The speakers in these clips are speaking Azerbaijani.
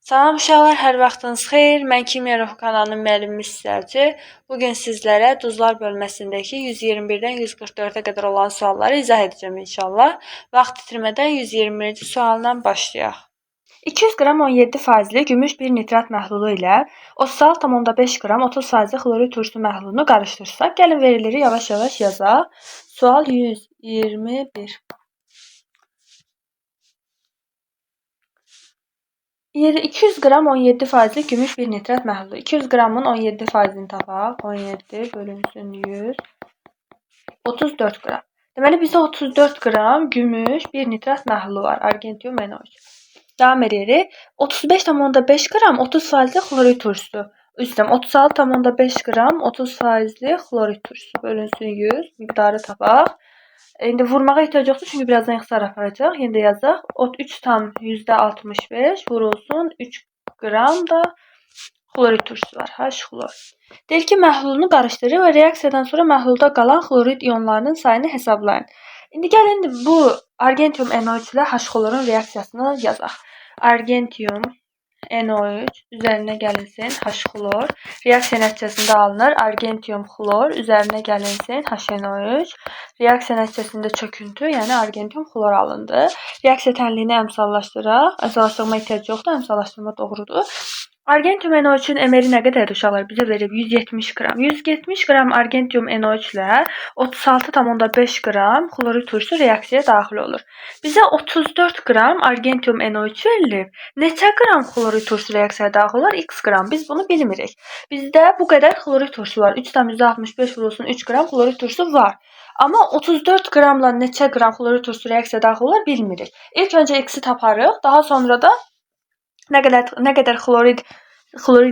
Salam uşaqlar, hər vaxtınız xeyir. Mən Kimya Ruhu kanalının müəllimi Müstəci. Bugün sizlərə duzlar bölməsindəki 121-dən 144-ə qədər olan sualları izah edəcəm inşallah. Vaxt itirmədən 121-ci sualdan başlayaq. 200 qram 17 faizli gümüş bir nitrat məhlulu ilə 36,5 qram 30 faizli xlorid turşu məhlulunu qarışdırsaq, gəlin veriləri yavaş-yavaş yazaq. Sual 121. 200 qram 17 faizli gümüş bir nitrat məhlulu. 200 qramın 17 faizini tapaq. 17 bölünsün 100. 34 qram. Deməli, bizdə 34 qram gümüş bir nitrat məhlulu var. Argentium NO3. Davam edirik. 35,5 qram 30 faizli xlorid turşusu. Üstəm 36,5 qram 30 faizli xlorid turşusu bölünsün 100. Miqdarı tapaq. İndi vurmağa ehtiyac yoxdur, çünki birazdan ixtisar aparacaq. Yenə də yazaq. 3,65 vurulsun 3 qram da xlorid turşusu var. H-xlor. Deyir ki, məhlulunu qarışdırır və reaksiyadan sonra məhlulda qalan xlorid ionlarının sayını hesablayın. İndi gəlin bu argentium NO3 ilə H-xlorun reaksiyasını yazaq. Argentium NO3 üzərinə gəlinsin H-xlor. Reaksiya nəticəsində alınır. Argentium xlor üzərinə gəlinsin HNO3. Reaksiya nəticəsində çöküntü, yəni argentium xlor alındı. Reaksiya tənliyini əmsallaşdıraq. Əmsallaşdırma ehtiyac yoxdur, əmsallaşdırma doğrudur. Argentium NO3-ün emeri nə qədərdir uşaqlar? Bizə verib 170 qram. 170 qram argentium NO3 ilə 36,5 qram xlorid turşusu reaksiyaya daxil olur. Bizə 34 qram argentium NO3 verilib. Neçə qram xlorid turşusu reaksiyaya daxil olur? X qram. Biz bunu bilmirik. Bizdə bu qədər xlorid turşusu var. 3,65 vurulsun 3 qram xlorid turşusu var. Amma 34 qramla neçə qram xlorid turşusu reaksiyaya daxil olur bilmirik. İlk öncə X-i taparıq. Daha sonra da nə qədər xlorid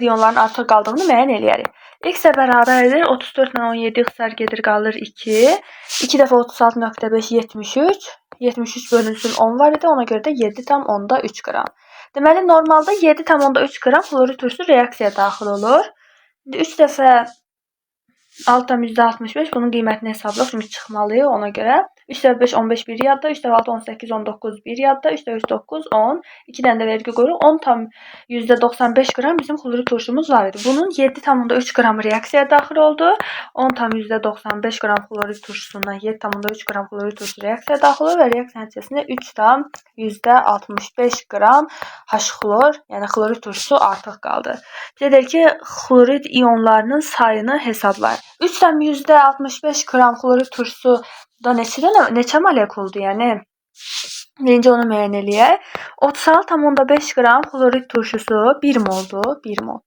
ionların artıq qaldığını müəyyən eləyərik. X-ə bərabərdir 34 ilə 17 ixtisar gedir, qalır 2. 2 dəfə 36,5 73. 73 bölünsün 10 var idi, ona görə də 7,3 qram. Deməli, normalda 7,3 qram xlorid turşusu reaksiyaya daxil olur. 3 dəfə 6,65 bunun qiymətini hesablayaq, çünki çıxmalıyıq ona görə. 3 dəfə 5, 15 bir yadda, 3 dəfə 6, 18, 19 bir yadda, 3 dəfə 3, 9, 10. 2 dənə də vergi qoyuruq. 10,95 qram bizim xlorid turşumuz var idi. Bunun 7,3 qramı reaksiyaya daxil oldu. 10,95 qram xlorid turşusundan 7,3 qram xlorid turşusu reaksiyaya daxil olur və reaksiya nəticəsində 3,65 qram H-xlor, yəni xlorid turşusu artıq qaldı. Bizə deyir ki, xlorid ionlarının sayını hesablayın. 3,65 qram xlorid turşusu da neçə molekuldur? Yəni birinci onu müəyyən eləyək. 36,5 qram xlorid turşusu 1 moldur. 1 mol.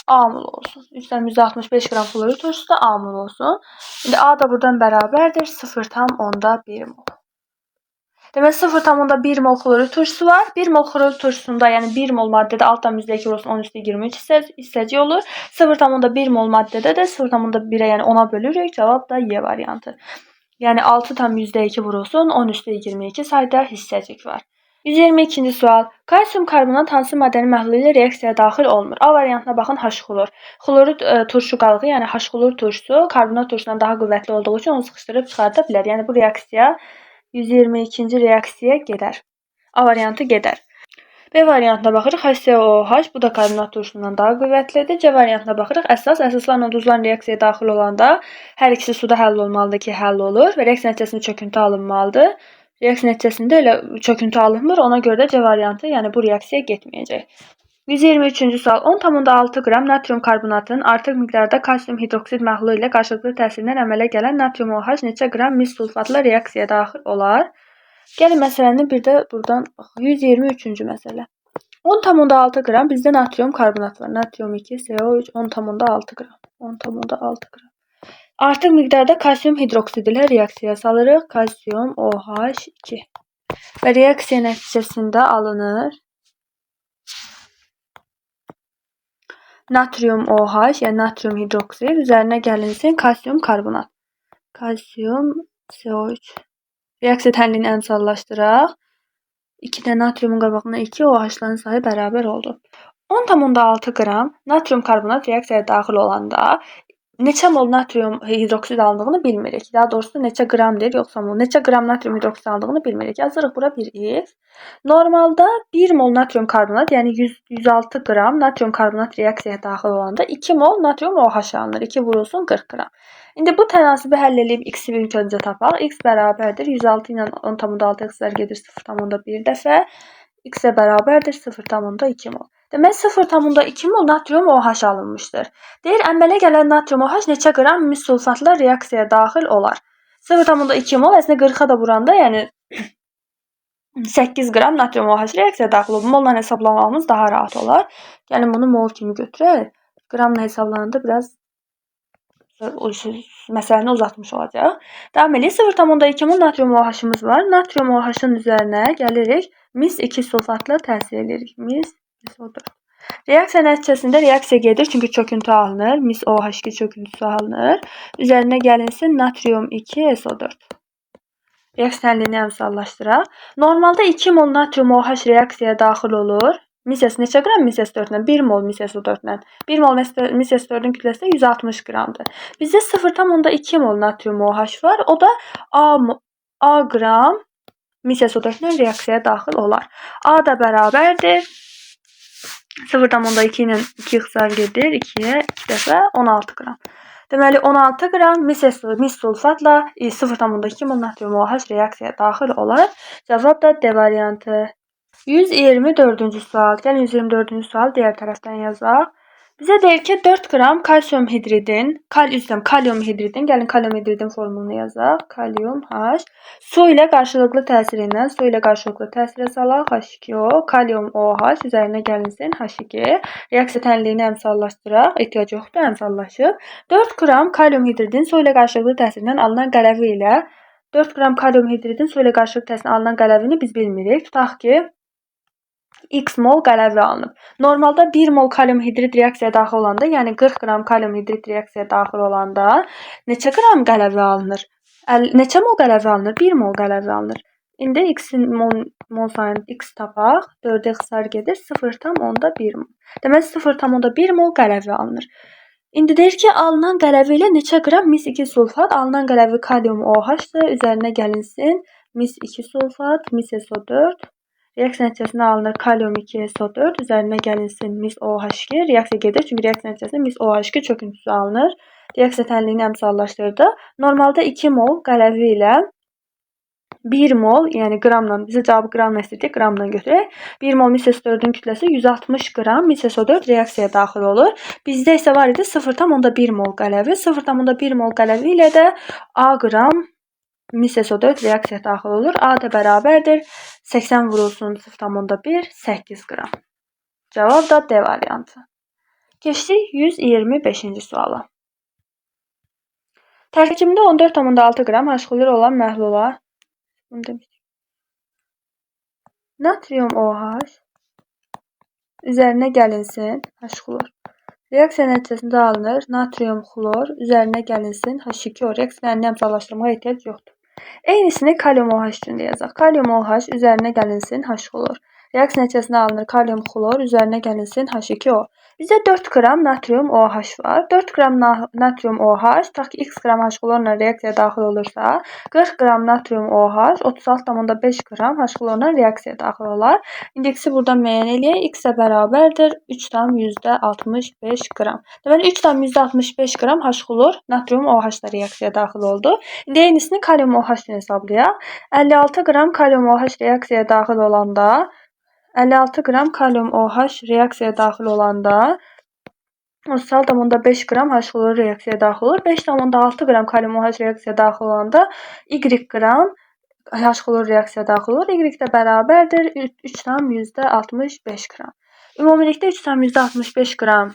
A mol olsun. 3,65 qram xlorid turşusu da A mol olsun. İndi A da buradan bərabərdir 0,1 mol. Demək 0,1 mol xlorid turşusu var. 1 mol xlorid turşusunda, yəni 1 mol maddədə altdan %2 vurulsun 10^23 hissəcik olur. 0,1 mol maddədə də 0,1-ə, yəni 10-a bölürük. Cavab da Y variantı. Yəni 6,2 vurulsun 10^22 sayda hissəcik var. 122-ci sual. Kalsium karbonat hansı maddənin məhlulu ilə reaksiyaya daxil olmur? A variantına baxın, H-xlor. Xlorid turşu qalığı, yəni H-xlor turşusu karbonat turşusundan daha qüvvətli olduğu üçün onu sıxışdırıb çıxarda bilər. Yəni bu reaksiya 122-ci reaksiyaya gedər. A variantı gedər. B variantına baxırıq. HCOOH, bu da karbonat turşusundan daha qüvvətlidir. C variantına baxırıq. Əsaslarla duzların reaksiyaya daxil olanda hər ikisi suda həll olmalıdır ki, həll olur və reaksiya nəticəsində çöküntü alınmalıdır. Reaksiya nəticəsində elə çöküntü alınmır. Ona görə də C variantı, yəni bu reaksiyaya getməyəcək. 123-cü sual. 10,6 qram natrium karbonatının artıq miqdarda kalsium hidroksid məhlulu ilə qarşılıqlı təsirindən əmələ gələn natrium OH neçə qram mis sulfatla reaksiyaya daxil olar? Gəlin məsələni bir də buradan baxaq. 123-cü məsələ. 10,6 qram bizdə natrium karbonat var. Natrium 2, CO3, 10,6 qram. 10,6 qram. Artıq miqdarda kalsium hidroksid ilə reaksiyaya salırıq. Kalsium OH2. Və reaksiya nəticəsində alınır natrium OH, yəni natrium hidroksid, üzərinə gəlinsin kalsium karbonat. Kalsium CO3. Reaksiya tənliyini əmsallaşdıraq. 2 də natriumun qabağına 2, OH-ların sayı bərabər oldu. 10,6 qram natrium karbonat reaksiyaya daxil olanda neçə mol natrium hidroksid alındığını bilmirik. Daha doğrusu neçə qramdır yoxsa mol. Neçə qram natrium hidroksid alındığını bilmirik. Yazırıq bura 1x. Normalda 1 mol natrium karbonat, yəni 106 qram natrium karbonat reaksiyaya daxil olanda 2 mol natrium OH alınır. 2 vurulsun 40 qram. İndi bu tənasibi həll edib x-i ilk öncə tapaq. X bərabərdir 106 ilə 10,6 x-lər gedir 0,1 dəfə. X-ə bərabərdir 0,2 mol. Demək 0,2 mol natrium OH alınmışdır. Deyir, əmələ gələn natrium OH neçə qram mis sulfatla reaksiyaya daxil olar? 0,2 mol əslində 40-a da vuranda, yəni 8 qram natrium OH reaksiyaya daxil olur. Molla hesablamamız daha rahat olar. Gəlin bunu mol kimi götürək. Qramla hesablananda biraz məsələni uzatmış olacaq. Davam edirik. 0,2 mol natrium OH-ımız var. Natrium OH-ın üzərinə gəlirik. Mis 2 sulfatla təsir edirik. Mis SO4. Reaksiya nəticəsində reaksiya gedir, çünki çöküntü alınır. Mis OH2 çöküntüsü alınır. Üzərinə gəlinsin natrium 2 SO4. Reaksiya tənliyini əmsallaşdıraq. Normalda 2 mol natrium OH reaksiyaya daxil olur. Mis S neçə qram mis S4-lə? 1 mol mis SO4-lə. 1 mol mis S4-ün kütləsi 160 qramdır. Bizdə 0,2 mol natrium OH var. O da A qram mis SO4-lə reaksiyaya daxil olar. A da bərabərdir 0,2 ilə 2 xısar gedir. 2-yə 2 dəfə 16 qram. Deməli 16 qram mis sulfatla 0,2 mol natrium OH reaksiyaya daxil olar. Cavab da D variantı. 124-cü sual. Gəlin 124-cü sual digər tərəfdən yazaq. Bizə deyir ki, 4 qram kalsium hidridin, kalium hidridin, gəlin kalium hidridin formulunu yazaq. Kalium H. Su ilə qarşılıqlı təsirindən, su ilə qarşılıqlı təsirə salaq. H2O, kalium OH üzərinə gəlinsin H2. Reaksiya tənliyini əmsallaşdıraq. Ehtiyac yoxdur, əmsallaşıb. 4 qram kalium hidridin su ilə qarşılıqlı təsirindən alınan qələvi ilə 4 qram kalium hidridin su ilə qarşılıqlı təsirindən alınan qələvini biz bilmirik. Tutaq ki, x mol qələvi alınıb. Normalda 1 mol kalium hidrid reaksiyaya daxil olanda, yəni 40 qram kalium hidrid reaksiyaya daxil olanda neçə qram qələvi alınır? Neçə mol qələvi alınır? 1 mol qələvi alınır. İndi x-in mol sayını x tapaq. 4-ə xısar gedir 0,1 mol. Demək 0,1 mol qələvi alınır. İndi deyir ki, alınan qələvi ilə neçə qram mis 2 sulfat? Alınan qələvi kalium OH-dır. Üzərinə gəlinsin mis 2 sulfat, mis SO4. Reaksiya nəticəsində alınır kalium 2 SO4, üzərinə gəlinsin mis OH2. Reaksiya gedir, çünki reaksiya nəticəsində mis OH2 çöküntüsü alınır. Reaksiya tənliyini əmsallaşdırdı. Normalda 2 mol qələvi ilə 1 mol, yəni qramla, bizə cavabı qramla istədik, qramla götürək. 1 mol mis SO4-ün kütləsi 160 qram mis SO4 reaksiyaya daxil olur. Bizdə isə var idi 0,1 mol qələvi. 0,1 mol qələvi ilə də A qram mis SO4 reaksiyaya daxil olur. A da bərabərdir 80 vurulsun 0,1, 8 qram. Cavab da D variantı. Keçdik 125-ci suala. Tərkibində 14,6 qram H-xlor olan məhlula natrium OH üzərinə gəlinsin H-xlor. Reaksiya nəticəsində alınır natrium xlor, üzərinə gəlinsin H2O. Reaksiyanı əmsallaşdırmağa ehtiyac yoxdur. Eynisini kalium OH üçün də yazaq. Kalium OH üzərinə gəlinsin H-xlor. Reaksiya nəticəsində alınır kalium xlor, üzərinə gəlinsin H2O. Bizdə 4 qram natrium OH var. 4 qram natrium OH, tutaq ki, x qram H-xlorla reaksiyaya daxil olursa, 40 qram natrium OH 36,5 qram H-xlorla reaksiyaya daxil olar. İndeksi buradan müəyyən eləyək. X-ə bərabərdir 3,65 qram. Deməli, 3,65 qram H-xlor natrium OH-la reaksiyaya daxil oldu. İndi eynisini kalium OH üçün hesablayaq. 56 qram kalium OH reaksiyaya daxil olanda 56 qram kalium OH reaksiyaya daxil olanda 36,5 qram H-xlor reaksiyaya daxil olur. 5,6 qram kalium OH reaksiyaya daxil olanda Y qram H-xlor reaksiyaya daxil olur. Y də bərabərdir 3,65 qram. Ümumilikdə 3,65 qram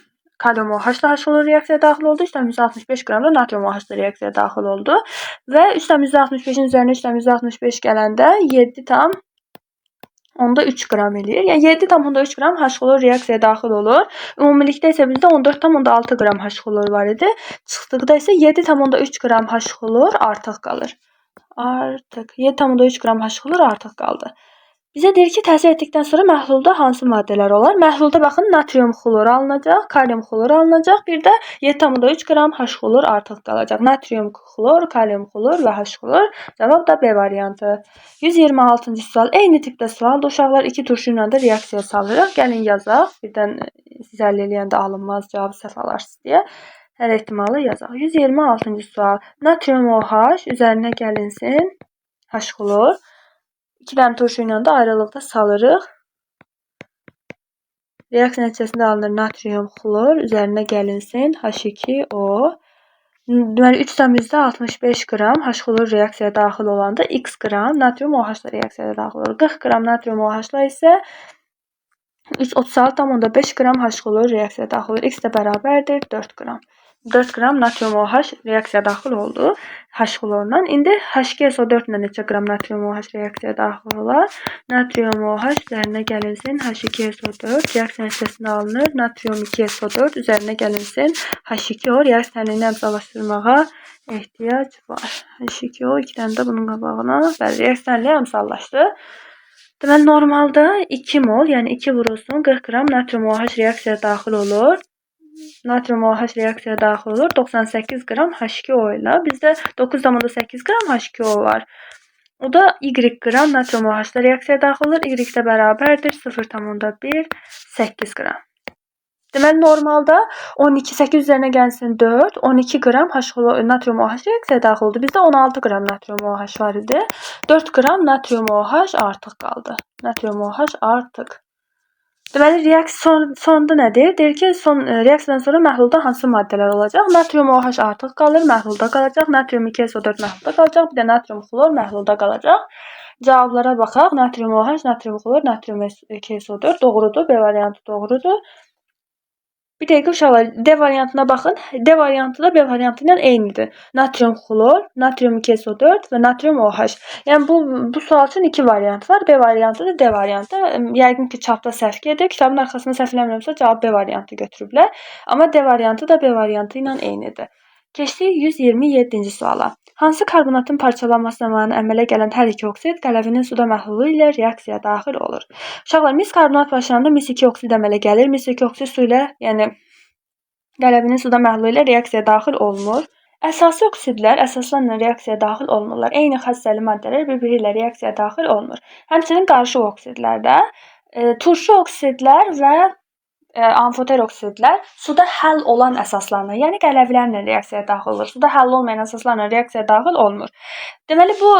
kalium OH-la H-xlor reaksiyaya daxil oldu. 3,65 qram da natrium OH-la reaksiyaya daxil oldu. Və 3,65-in üzərinə 3,65 gələndə 7,3 qram eləyir. Yəni 7,3 qram H-xlor reaksiyaya daxil olur. Ümumilikdə isə bizdə 14,6 qram H-xlor var idi. Çıxdıqda isə 7,3 qram H-xlor artıq qalır. 7,3 qram H-xlor artıq qaldı. Bizə deyir ki, təsir etdikdən sonra məhlulda hansı maddələr olar? Məhlulda baxın, natrium xloru alınacaq, kalium xloru alınacaq, bir də 7,3 qram H xlor artıq qalacaq. Natrium xlor, kalium xlor və H xlor. Cavab da B variantı. 126-cı sual. Eyni tipdə sualdır. Uşaqlar iki turşu ilə də reaksiya salırıq. Gəlin yazaq. Birdən zəll eləyəndə alınmaz, cavabı səhv alarsınız deyə. Hər ehtimalı yazaq. 126-cı sual. Natrium OH üzərinə gəlinsin H xlor. 2 dənə turşu ilə də ayrılıqda salırıq. Reaksiya nəticəsində alınır natrium xlor, üzərinə gəlinsin H2O. Deməli 3,65 qram H xlor reaksiyaya daxil olanda x qram natrium OH da reaksiyaya daxil olur. 40 qram natrium OH-la isə 36,5 qram H xlor reaksiyaya daxil olur. X də bərabərdir 4 qram. 4 qram natrium OH reaksiyaya daxil oldu H xlorla. İndi H2SO4 ilə neçə qram natrium OH reaksiyaya daxil olar? Natrium OH üzərinə gəlinsin H2SO4 reaksiya nəticəsində alınır. Natrium 2SO4 üzərinə gəlinsin H2O reaksiya tənliyini əmsallaşdırmağa ehtiyac var. H2O 2 dənə də bunun qabağına. Bəli, reaksiya tənliyi əmsallaşdı. Deməli normalda 2 mol, yəni 2 vurulsun 40 qram natrium OH reaksiyaya daxil olur. Natrium OH reaksiyaya daxil olur 98 qram H2O ilə. Bizdə 9,8 qram H2O var. O da Y qram natrium OH-da reaksiyaya daxil olur. Y də bərabərdir 0,18 qram. Deməli normalda 12, 8 üzərinə gəlsin 4, 12 qram natrium OH reaksiyaya daxil oldu. Bizdə 16 qram natrium OH var idi. 4 qram natrium OH artıq qaldı. Natrium OH artıq. Deməli reaksiya sonda nədir? Deyir ki, reaksiyadan sonra məhlulda hansı maddələr olacaq? Natrium OH artıq qalır, məhlulda qalacaq. Natrium 2SO4 məhlulda qalacaq. Bir də natrium xlor məhlulda qalacaq. Cavablara baxaq. Natrium OH, natrium xlor, natrium 2SO4 doğrudur. B variantı doğrudur. Bir dəqiqə uşaqlar, D variantına baxın. D variantı da B variantı ilə eynidir. Natrium xlor, natrium 2SO4 və natrium OH. Yəni bu sual üçün 2 variant var. B variantı da D variantı. Yəqin ki, çapda səhv gedir. Kitabın arxasında səhv eləmirəmsə cavab B variantı götürüblər. Amma D variantı da B variantı ilə eynidir. Keçdik 127-ci suala. Hansı karbonatın parçalanması zamanı əmələ gələn hər iki oksid qələvinin suda məhlulu ilə reaksiyaya daxil olur? Uşaqlar, mis karbonat parçalananda mis 2 oksid əmələ gəlir. Mis 2 oksid su ilə, yəni qələvinin suda məhlulu ilə reaksiyaya daxil olmur. Əsasi oksidlər əsaslarla reaksiyaya daxil olmurlar. Eyni xassəli maddələr bir-biri ilə reaksiyaya daxil olmur. Həmçinin qarışıq oksidlərdə turşu oksidlər və amfoter oksidlər suda həll olan əsaslarla, yəni qələvlərlə reaksiyaya daxil olur. Suda həll olmayan əsaslarla reaksiyaya daxil olmur. Deməli bu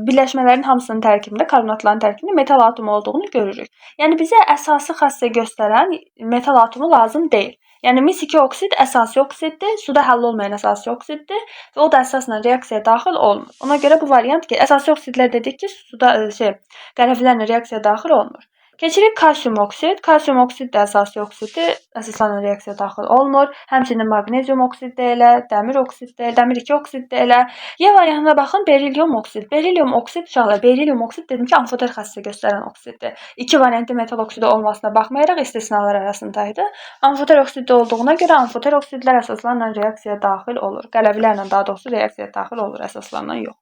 birləşmələrin hamısının tərkibində, karbonatların tərkibində metal atomu olduğunu görürük. Yəni bizə əsası xassə göstərən metal atomu lazım deyil. Yəni mis 2 oksid əsasi oksiddir, suda həll olmayan əsasi oksiddir və o da əsasla reaksiyaya daxil olmur. Ona görə bu variant ki, əsasi oksidlər dedik ki, suda qələvlərlə reaksiyaya daxil olmur. Keçirik kalsium oksid. Kalsium oksid də əsasi oksiddir, əsaslarla reaksiyaya daxil olmur. Həmçinin maqnezium oksid də elə, dəmir oksid də elə, dəmir 2 oksid də elə. Y variantına baxın, berilyum oksid. Berilyum oksid, uşaqlar, berilyum oksid dedim ki, amfoter xassəsi göstərən oksiddir. 2 variantlı metal oksidi olmasına baxmayaraq istisnalar arasındaydı. Amfoter oksiddə olduğuna görə amfoter oksidlər əsaslarla reaksiyaya daxil olur. Qələvlərlə daha doğrusu reaksiyaya daxil olur, əsaslarla yox.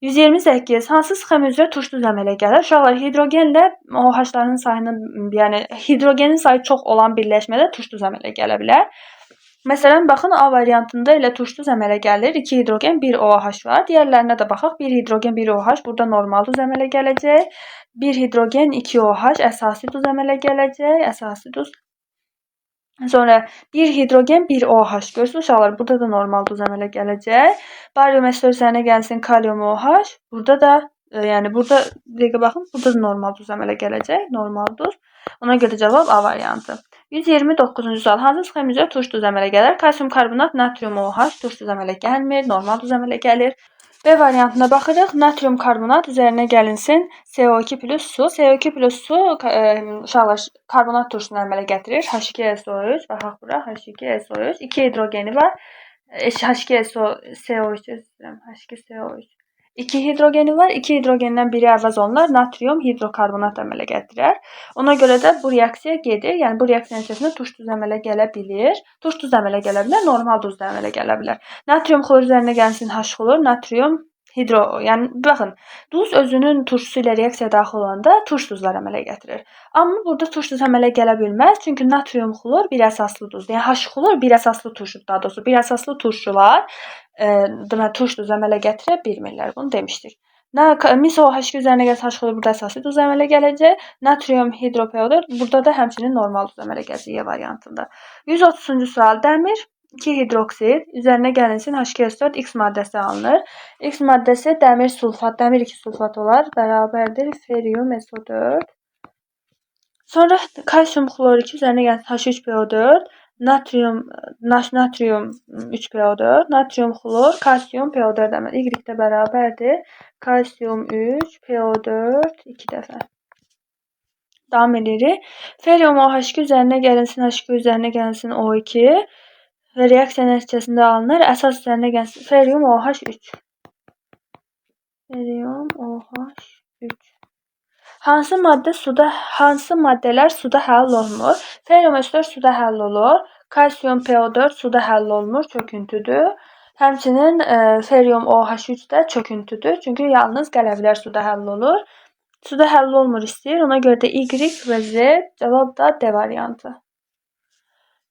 128. Hansı sxem üzrə turşsuz əmələ gəlir? Uşaqlar, hidrogenlə OH-ların sayının, yəni hidrogenin sayı çox olan birləşmədə turşsuz əmələ gələ bilər. Məsələn, baxın, A variantında elə turşsuz əmələ gəlir. 2 hidrogen, 1 OH var. Digərlərinə də baxaq. 1 hidrogen, 1 OH burada normal duz əmələ gələcək. 1 hidrogen, 2 OH əsasi duz əmələ gələcək. Əsasi duz. Sonra 1 hidrogen, 1 OH. Görürsünüz uşaqlar, burada da normal duz əmələ gələcək. Barium əsaslarına gəlsin kalium OH. Burada da, yəni burada dəqiqə baxın, burada da normal duz əmələ gələcək. Normal duz. Ona görə cavab A variantı. 129-cu sual. Hansı sxem üzrə turşsuz əmələ gəlir? Kalsium karbonat, natrium OH turşsuz əmələ gəlmir, normal duz əmələ gəlir. B variantına baxırıq. Natrium karbonat üzərinə gəlinsin CO2 plus su. CO2 plus su uşaqlar karbonat turşusunu əmələ gətirir. H2SO3 baxaq bura H2SO3. 2 hidrogeni var. H2SO3 H2SO3. 2 hidrogeni var. 2 hidrogenindən biri əvəz olunar. Natrium hidrokarbonat əmələ gətirər. Ona görə də bu reaksiya gedir. Yəni bu reaksiya nəticəsində turşsuz əmələ gələ bilir. Turşsuz əmələ gələ bilər, normal duz da əmələ gələ bilər. Natrium xlor üzərinə gəlsin H xlor, natrium Yəni baxın, duz özünün turşusu ilə reaksiyaya daxil olanda turş duzlar əmələ gətirir. Amma burada turş duz əmələ gələ bilməz, çünki natrium xlor bir əsaslı duzdur. Yəni H-xlor bir əsaslı turşudur, daha doğrusu bir əsaslı turşular deməli turş duz əmələ gətirə bilmirlər. Bunu demişdik. MiSO-H2 üzərinə gəlsə H-xlor burada əsaslı duz əmələ gələcək. Natrium hidropeodor burada da həmçinin normal duz əmələ gələcək E variantında. 130-cu sual. Dəmir 2 hidroksid üzərinə gəlinsin H2SO4 X maddəsi alınır. X maddəsi dəmir sulfat, dəmir 2 sulfat olar, bərabərdir ferium SO4. Sonra kalsium xlor 2 üzərinə gəlsin H3PO4, natrium 3PO4, natrium xlor, kalsium PO4 deməli. Y də bərabərdir kalsium 3 PO4 2 dəfə. Davam edirik. Ferium OH2 üzərinə gəlinsin H2 üzərinə gəlinsin O2 və reaksiya nəticəsində alınır. Əsas üzərinə gəlsin ferium OH3. Ferium OH3. Hansı maddələr suda həll olunmur? Ferium SO4 suda həll olur. Kalsium PO4 suda həll olunmur, çöküntüdür. Həmçinin ferium OH3 də çöküntüdür, çünki yalnız qələvlər suda həll olur. Suda həll olmur istəyir, ona görə də Y və Z cavab da D variantı.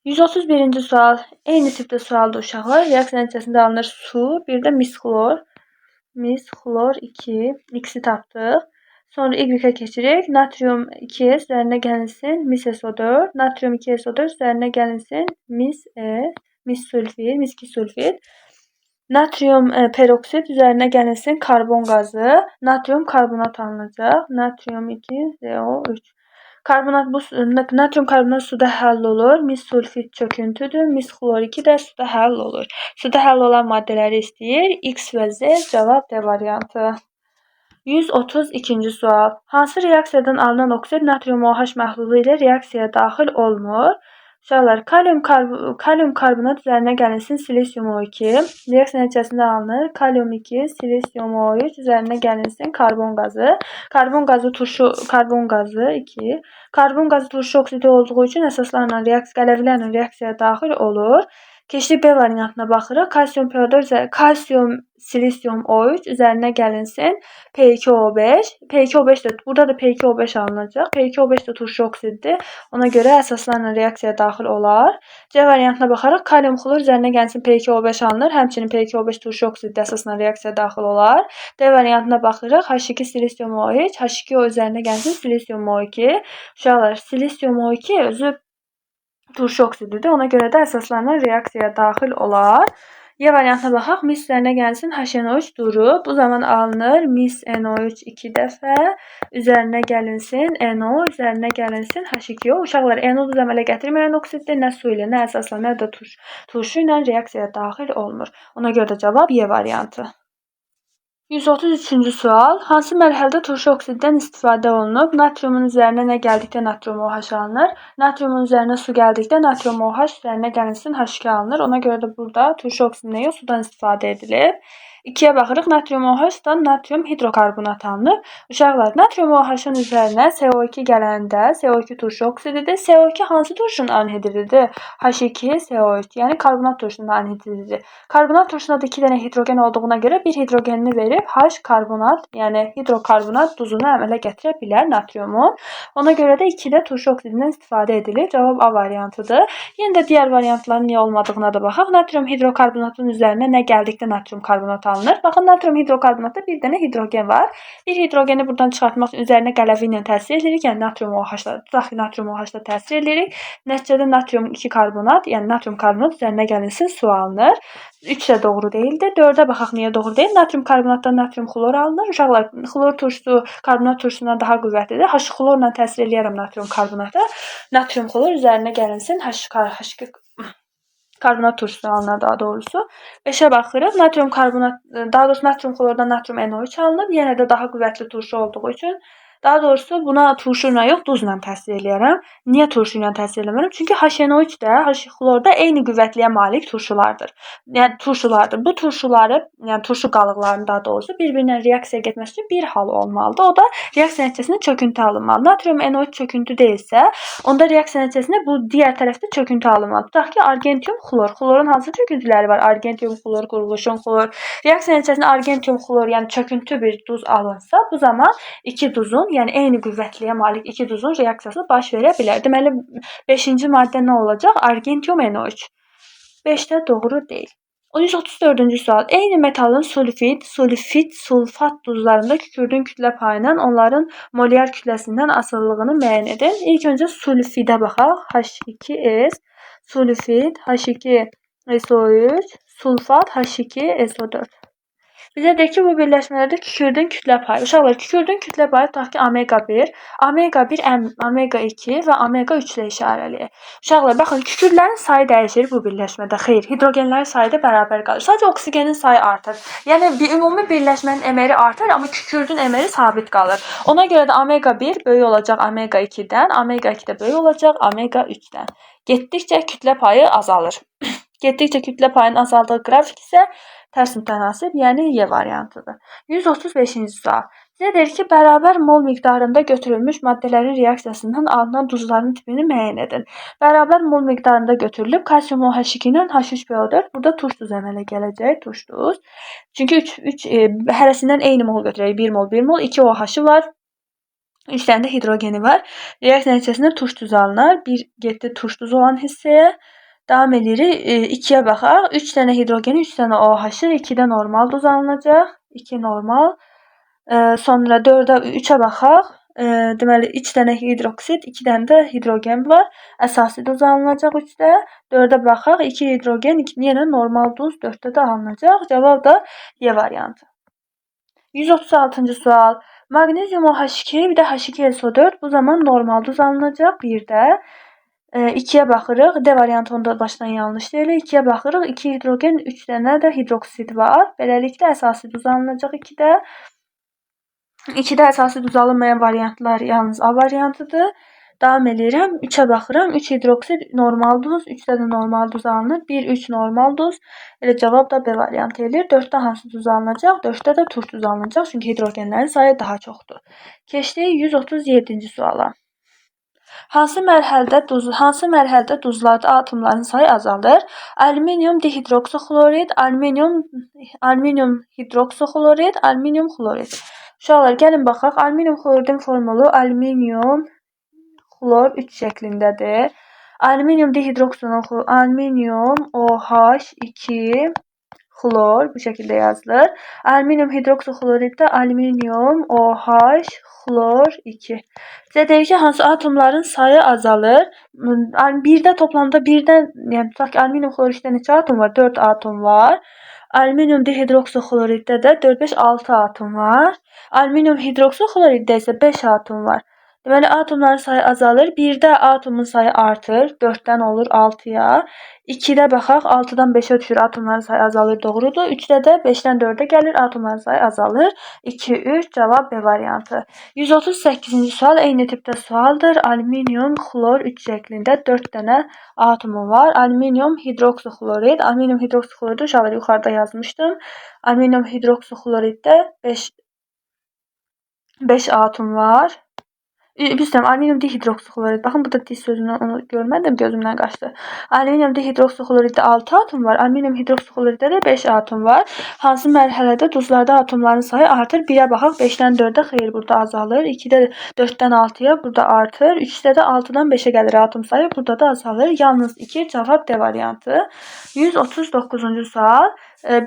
131-ci sual. Eyni tipdə sualdır uşaqlar. Reaksiya nəticəsində alınır su, bir də misxlor. Misxlor 2, X-i tapdıq. Sonra Y-ə keçirik. Natrium 2S üzərinə gəlinsin MiSO4. Natrium 2SO4 üzərinə gəlinsin mis-sulfid, mis-2 sulfid. Natrium peroksid üzərinə gəlinsin karbon qazı. Natrium karbonat alınacaq. Natrium 2CO3. Natrium karbonat suda həll olur. Mis-sulfid çöküntüdür. Mis-xlor 2 də suda həll olur. Suda həll olan maddələri istəyir. X və Z cavab D variantı. 132-ci sual. Hansı reaksiyadan alınan oksid natrium OH məhlulu ilə reaksiyaya daxil olmur? Uşaqlar, kalium karbonat üzərinə gəlinsin silisium O2. Reaksiya nəticəsində alınır. Kalium 2, silisium O3 üzərinə gəlinsin karbon qazı. Karbon qazı 2. Karbon qazı turşu oksidi olduğu üçün əsaslarla qələvlərlə reaksiyaya daxil olur. Keçdik B variantına baxırıq. Kalsium silisium O3 üzərinə gəlinsin P2O5. P2O5 də burada da P2O5 alınacaq. P2O5 də turşu oksiddir. Ona görə əsaslarla reaksiyaya daxil olar. C variantına baxaraq kalium xlor üzərinə gəlinsin P2O5 alınır. Həmçinin P2O5 turşu oksiddir, əsasla reaksiyaya daxil olar. D variantına baxırıq. H2 silisium O3, H2O üzərinə gəlinsin silisium O2. Uşaqlar, silisium O2 özü turşu oksididir. Ona görə də əsaslarla reaksiyaya daxil olar. Y variantına baxaq. Mis üzərinə gəlsin HNO3 duru. Bu zaman alınır mis NO3 2 dəfə. Üzərinə gəlinsin NO, üzərinə gəlinsin H2O. Uşaqlar, NO duz əmələ gətirməyən oksiddir. Nə su ilə, nə əsasla, nə də turşu ilə reaksiyaya daxil olmur. Ona görə də cavab Y variantı. 133-cü sual. Hansı mərhələdə turşu oksiddən istifadə olunub? Natriumun üzərinə nə gəldikdə natrium OH alınır? Natriumun üzərinə su gəldikdə natrium OH üzərinə gəlinsin H2 alınır. Ona görə də burada turşu oksidindən yox, sudan istifadə edilib. 2-yə baxırıq. Natrium OH-dan natrium hidrokarbonat alınır. Uşaqlar, natrium OH-ın üzərinə CO2 gələndə CO2 turşu oksididir. CO2 hansı turşunun anhidrididir? H2SO3, yəni karbonat turşunun anhidrididir. Karbonat turşunda da 2 dənə hidrogen olduğuna görə bir hidrogenini verib H karbonat, yəni hidrokarbonat duzunu əmələ gətirə bilər natriumun. Ona görə də 2-də turşu oksidindən istifadə edilir. Cavab A variantıdır. Yenə də digər variantların niyə olmadığına da baxaq. Natrium hidrokarbonatın üzərinə nə gəldikdə natrium karbonat alınır? Baxın, natrium hidrokarbonatda bir dənə hidrogen var. Bir hidrogeni buradan çıxartmaq üçün üzərinə qələvi ilə təsir edirik. Yəni natrium OH-la, tutaq ki, natrium OH-la təsir edirik. Nəticədə natrium 2 karbonat, yəni natrium karbonat üzərinə gəlinsin su alınır. 3 də doğru deyildi. 4-ə baxaq niyə doğru deyil. Natrium karbonatdan natrium xlor alınır. Uşaqlar, xlor turşusu karbonat turşusundan daha qüvvətlidir. H xlorla təsir eləyərəm natrium karbonata. Natrium xlor üzərinə gəlinsin H2 karbonat turşusu alınır daha doğrusu. 5-ə baxırıq. Natrium karbonat, daha doğrusu natrium xlordan natrium NO3 alınır. Yenə də daha qüvvətli turşu olduğu üçün Daha doğrusu buna turşu ilə yox, duzla təsir eləyərəm. Niyə turşu ilə təsir eləmirəm? Çünki HNO3 də, HClor da eyni qüvvətliyə malik turşulardır. Yəni turşulardır. Bu turşuları, yəni turşu qalıqlarının daha doğrusu bir-birinə reaksiya getməsi üçün bir hal olmalıdır. O da reaksiya nəticəsində çöküntü alınmalı. Natrium NO3 çöküntü deyilsə, onda reaksiya nəticəsində bu digər tərəfdə çöküntü alınmalıdır. Tutaq ki, argentium xlor. Xlorun hansı çöküntüləri var? Argentium xlor, qurğuşun xlor. Reaksiya nəticəsində argentium xlor, yəni çöküntü bir duz alınsa, bu zaman iki duzun, yəni eyni qüvvətliyə malik iki duzun reaksiyası baş verə bilər. Deməli 5-ci maddə nə olacaq? Argentium NO3. 5-də doğru deyil. 134-cü sual. Eyni metalın sulfit, sulfat duzlarında kükürdün kütlə payının onların molyar kütləsindən asıllığını müəyyən edin. İlk öncə sulfidə baxaq. H2S, sulfit, H2SO3, sulfat, H2SO4. Bizə deyir ki, bu birləşmələrdə kükürdün kütlə payı. Uşaqlar, kükürdün kütlə payı tutaq ki, omega 1, omega 1, omega 2 və omega 3 ilə işarəliyir. Uşaqlar, baxın, kükürdlərin sayı dəyişir bu birləşmədə. Xeyr, hidrogenlərin sayı da bərabər qalır. Sadəcə oksigenin sayı artır. Yəni ümumi birləşmənin emeri artır, amma kükürdün emeri sabit qalır. Ona görə də omega 1 böyük olacaq omega 2-dən, omega 2 də böyük olacaq omega 3-dən. Getdikcə kütlə payı azalır. Getdikcə kütlə payının azaldığı qrafik isə tərs mütənasib, yəni Y variantıdır. 135-ci sual. Bizə deyir ki, bərabər mol miqdarında götürülmüş maddələrin reaksiyasından alınan duzların tipini müəyyən edin. Bərabər mol miqdarında götürülüb kalsium OH2 ilə H3PO4. Burada turş duz əmələ gələcək, turş duz. Çünki hərəsindən eyni mol götürək. 1 mol, 1 mol, 2 OH-ı var. 3 dənə də hidrogeni var. Reaksiya nəticəsində turş duz alınır. 1 getdi turş duz olan hissəyə. Davam edirik. 2-yə baxaq. 3 dənə hidrogeni, 3 dənə OH-ı, 2-də normal duz alınacaq. 2 normal. Sonra 4-ə, 3-ə baxaq. Deməli 3 dənə hidroksid, 2 dənə də hidrogen var. Əsasi duz alınacaq 3-də. 4-ə baxaq. 2 hidrogen, 2 yenə normal duz 4-də də alınacaq. Cavab da Y variantı. 136-cı sual. Magnezium OH2, bir də H2SO4 bu zaman normal duz alınacaq 1-də. 2-yə baxırıq. D variantı onda başdan yanlış deyil. 2-yə baxırıq. 2 hidrogen, 3 dənə də hidroksid var. Beləliklə əsasi duz alınacaq 2-də. 2-də əsasi duz alınmayan variantlar yalnız A variantıdır. Davam edirəm. 3-ə baxıram. 3 hidroksid normal duz, 3-də də normal duz alınır. 1, 3 normal duz. Elə cavab da B variantı edir. 4-də hansı duz alınacaq? 4-də də turş duz alınacaq. Çünki hidrogenlərin sayı daha çoxdur. Keçdik 137-ci suala. Hansı mərhələdə duzlarda atomların sayı azalır? Alüminium dihidroksixlorid, alüminium hidroksixlorid, alüminium xlorid. Uşaqlar, gəlin baxaq. Alüminium xloridin formulu alüminium xlor 3 şəklindədir. Alüminium dihidroksixlorid, alüminium OH2 xlor bu şəkildə yazılır. Alüminium hidroksixloriddə alüminium OH xlor 2. Bizə deyir ki, hansı atomların sayı azalır? Birdə toplamda birdən, yəni tutaq ki, alüminium xloriddə neçə atom var? 4 atom var. Alüminium dihidroksixloriddə də 4, 5, 6 atom var. Alüminium hidroksixloriddə isə 5 atom var. Deməli, atomların sayı azalır. 1-də atomun sayı artır. 4-dən olur 6-ya. 2-də baxaq, 6-dan 5-ə düşür, atomların sayı azalır, doğrudur. 3-də də 5-dən 4-ə gəlir, atomların sayı azalır. 2, 3, cavab B variantı. 138-ci sual eyni tipdə sualdır. Alüminium xlor 3 şəklində 4 dənə atomu var. Alüminium hidroksixlorid, alüminium hidroksixloridi uşaqlar yuxarıda yazmışdım. Alüminium hidroksixloriddə 5 atom var. Bilirəm, alüminium dihidroksixlorid. Baxın, burada di sözünü onu görmədim, gözümdən qaçdı. Alüminium dihidroksixloriddə 6 atom var. Alüminium hidroksixloriddə də 5 atom var. Hansı mərhələdə duzlarda atomların sayı artır? 1-ə baxaq, 5-dən 4-ə, xeyr, burada azalır. 2-də 4-dən 6-ya, burada artır. 3-də də 6-dan 5-ə gəlir atom sayı, burada da azalır. Yalnız 2, cavab D variantı. 139-cu sual.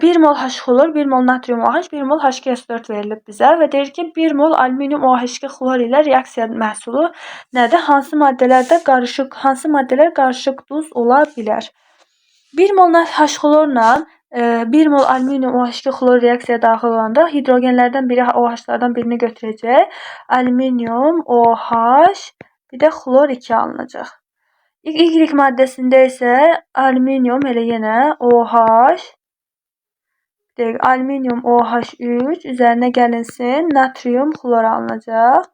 1 mol H-xlor, 1 mol natrium OH, 1 mol H2S4 verilib bizə və deyir ki, 1 mol alüminium OH2 xlor ilə reaksiya məhsulu nədir? Hansı maddelər qarışıq duz ola bilər? 1 mol H-xlorla 1 mol alüminium OH2 xlor reaksiyaya daxil olanda hidrogenlərdən biri OH-lardan birini götürəcək. Alüminium OH, bir də xlor 2 alınacaq. Y maddəsində isə alüminium elə yenə OH, alüminium OH3 üzərinə gəlinsin, natrium xlor alınacaq.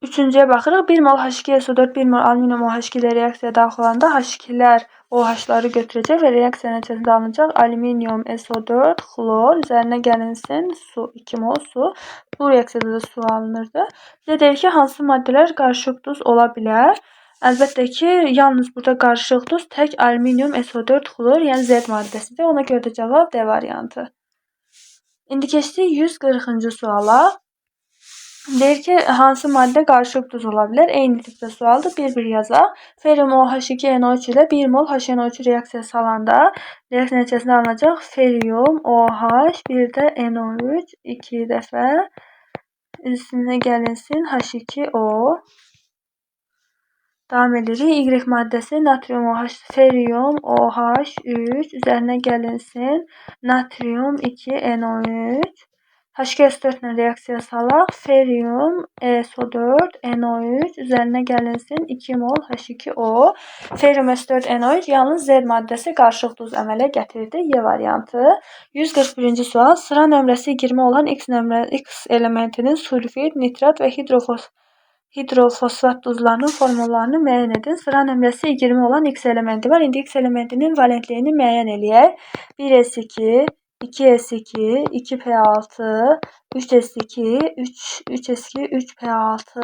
Üçüncüye baxırıq. 1 mol H2SO4, 1 mol alüminium OH2 ilə reaksiyaya daxil olanda H2-lər OH-ları götürəcək və reaksiya nəticəsində alınacaq alüminium SO4 xlor üzərinə gəlinsin su, 2 mol su. Bu reaksiyada da su alınırdı. Bizə deyir ki, hansı maddələr qarışıq duz ola bilər? Əlbəttə ki, yalnız burada qarışıq duz tək alüminium SO4 xlor, yəni Z maddəsidir. Ona görə də cavab D variantı. İndi keçdik 140-cı suala. Deyir ki, hansı maddə qarışıq duz ola bilər? Eyni tipdə sualdır. Bir-bir yazaq. Ferium OH2NO3 ilə 1 mol HNO3 reaksiya salanda reaksiya nəticəsində alınacaq ferium OH, bir də NO3 2 dəfə üstünə gəlinsin H2O. Davam edirik. Y maddəsi natrium OH, ferium OH3 üzərinə gəlinsin natrium 2NO3. H2SO4 ilə reaksiya salaq. Ferium SO4NO3 üzərinə gəlinsin 2 mol H2O. Ferium SO4NO3 yalnız Z maddəsi qarışıq duz əmələ gətirdi. Y variantı. 141-ci sual. Sıra nömrəsi 20 olan X elementinin sulfid, nitrat və hidrofosfat duzlarının formullarını müəyyən edin. Sıra nömrəsi 20 olan X elementi var. İndi X elementinin valentliyini müəyyən eləyək. 1s2, 2s2, 2p6, 3s2, 3s2, 3p6,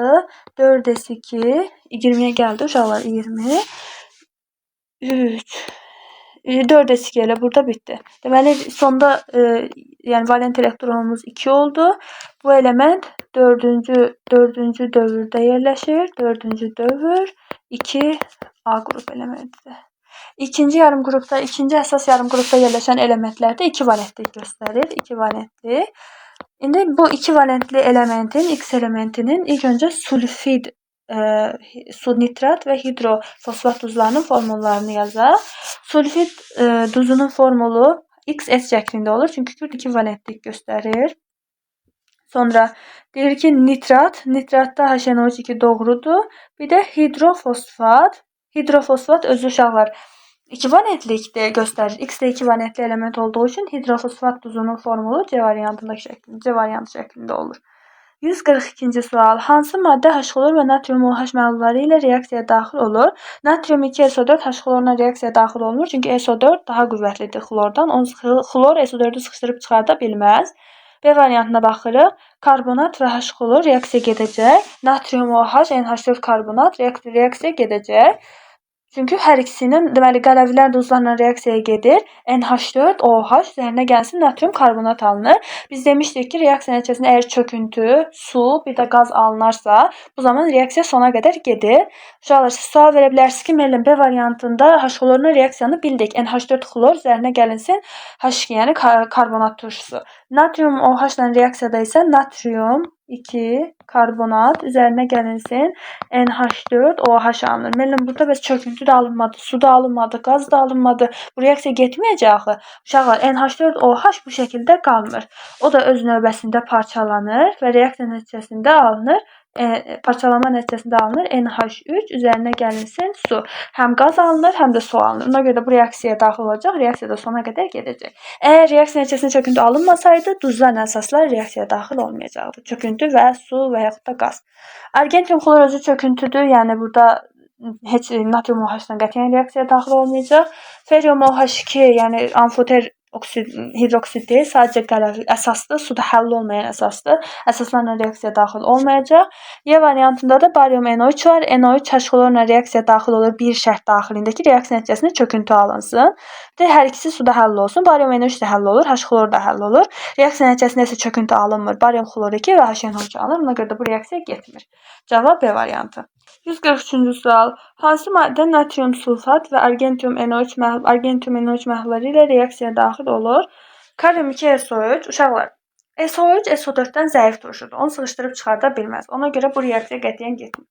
4s2, 20'ye gəldi uşaqlar, 20, 3, 4s2 ilə burada bitdi. Deməli, sonda yəni valent elektronumuz 2 oldu. Bu element dördüncü dövrdə yerləşir. Dördüncü dövr 2 A qrup elementidir. İkinci yarım qrupda, ikinci əsas yarım qrupda yerləşən elementlərdə 2 valentlik göstərir. 2 valentlik. İndi bu 2 valentli elementin, X elementinin ilk öncə sulfid, nitrat və hidrofosfat duzlarının formullarını yazaq. Sulfid duzunun formulu XS şəklində olur, çünki 2 valentlik göstərir. Sonra deyir ki, nitratda HNO2 doğrudur. Bir də hidrofosfat özü uşaqlar 2 valentlikdə göstərir. X də 2 valentli element olduğu üçün hidrofosfat duzunun formulu C variantı şəklində olur. 142-ci sual. Hansı maddə H-xlor və natrium OH məhlulları ilə reaksiyaya daxil olur? Natrium 2SO4 H-xlorla reaksiyaya daxil olmur, çünki SO4 daha qüvvətlidir xlordan. Xlor SO4-ü sıxışdırıb çıxarda bilməz. B variantına baxırıq. Karbonat və H-xlor reaksiya gedəcək. Natrium OH, NH4 karbonat reaksiya gedəcək. Çünki hər ikisinin, deməli, qələvilər duzlarla reaksiyaya gedir. NH4 OH üzərinə gəlsin natrium karbonat alınır. Biz demişdik ki, reaksiya nəticəsində əgər çöküntü, su, bir də qaz alınarsa, bu zaman reaksiya sona qədər gedir. Uşaqlar, siz sual verə bilərsiniz ki, müəllim, B variantında H-xlorla reaksiyanı bildik. NH4 xlor üzərinə gəlinsin H2, yəni karbonat turşusu. Natrium OH ilə reaksiyada isə natrium 2 karbonat üzərinə gəlinsin NH4 OH alınır. Müəllim, burada bəs çöküntü də alınmadı, su da alınmadı, qaz da alınmadı. Bu reaksiya getməyəcək axı. Uşaqlar, NH4 OH bu şəkildə qalmır. O da öz növbəsində parçalanır və reaksiya nəticəsində alınır. Parçalama nəticəsində alınır NH3 üzərinə gəlinsin su. Həm qaz alınır, həm də su alınır. Ona görə də bu reaksiyaya daxil olacaq, reaksiya da sona qədər gedəcək. Əgər reaksiya nəticəsində çöküntü alınmasaydı, duzlarla əsaslar reaksiyaya daxil olmayacaqdı. Çöküntü və su və yaxud da qaz. Argentium xlor özü çöküntüdür, yəni burada heç natrium OH-la qətiyyən reaksiyaya daxil olmayacaq. Ferium OH2, yəni amfoter hidroksid deyil, sadəcə qələvi əsasdır, suda həll olmayan əsasdır. Əsaslarla reaksiyaya daxil olmayacaq. Y variantında da barium NO3 var. NO3 H-xlorla reaksiyaya daxil olur bir şərt daxilində ki, reaksiya nəticəsində çöküntü alınsın. Və hər ikisi suda həll olsun. Barium NO3 də həll olur, H-xlor da həll olur. Reaksiya nəticəsində isə çöküntü alınmır. Barium xlor 2 və HNO3 alınır. Ona görə də bu reaksiya getmir. Cavab B variantı. 143-cü sual. Hansı maddə natrium sulfat və argentium NO3 məhlulları ilə reaksiyaya daxil olur? Kalium 2SO3, uşaqlar, SO3 SO4-dən zəif turşudur. Onu sıxışdırıb çıxarda bilməz. Ona görə bu reaksiya qətiyyən getmir.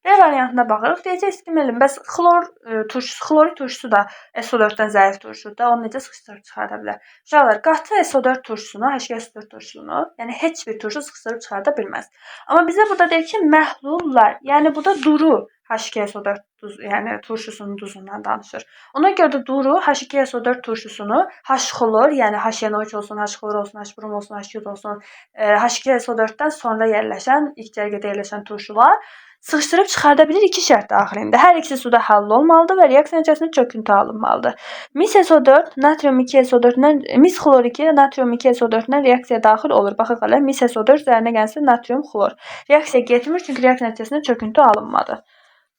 B variantına baxırıq. Deyəcəksiniz ki, müəllim, bəs xlorid turşusu da SO4-dən zəif turşudur da, onu necə sıxışdırıb çıxarda bilər? Uşaqlar, qatı SO4 turşusunu, H2SO4 turşusunu, yəni heç bir turşu sıxışdırıb çıxarda bilməz. Amma bizə burada deyir ki, məhlullar, yəni bu da duru H2SO4 yəni turşusunun duzundan danışır. Ona görə də duru H2SO4 turşusunu H-xlor, yəni HNO2 olsun, H-xlor olsun, H-brom olsun, H2 olsun, H2SO4-dən sonra yerləşən, ilk cərgədə yerləşən turşular sıxışdırıb çıxarda bilir iki şərt daxilində. Hər ikisi suda həll olmalıdır və reaksiya nəticəsində çöküntü alınmalıdır. Mis SO4 natrium 2SO4-dən mis xlor 2 natrium 2SO4-dən reaksiyaya daxil olur. Baxaq hələ mis SO4 üzərinə gəlsin natrium xlor. Reaksiya getmir çünki reaksiya nəticəsində çöküntü alınmadı.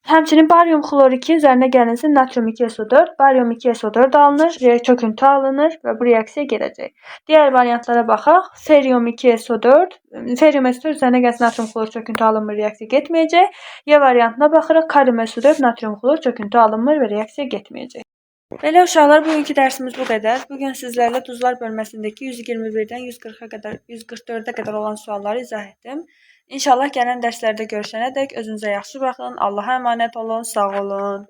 Həmçinin barium xlor 2 üzərinə gəlinsin natrium 2SO4, barium 2SO4 alınır, çöküntü alınır və bu reaksiya gedəcək. Digər variantlara baxaq. Ferium 2SO4, ferium SO4 üzərinə gəlsin natrium xlor çöküntü alınmır, reaksiya getməyəcək. Y variantına baxırıq. Kalium SO4, natrium xlor çöküntü alınmır və reaksiya getməyəcək. Belə uşaqlar, bugünkü dərsimiz bu qədər. Bugün sizlərlə duzlar bölməsindəki 121-dən 140-a qədər, 144-ə qədər olan sualları izah etdim. İnşallah gələn dərslərdə görüşənədək özünüzə yaxşı baxın. Allaha əmanət olun. Sağ olun.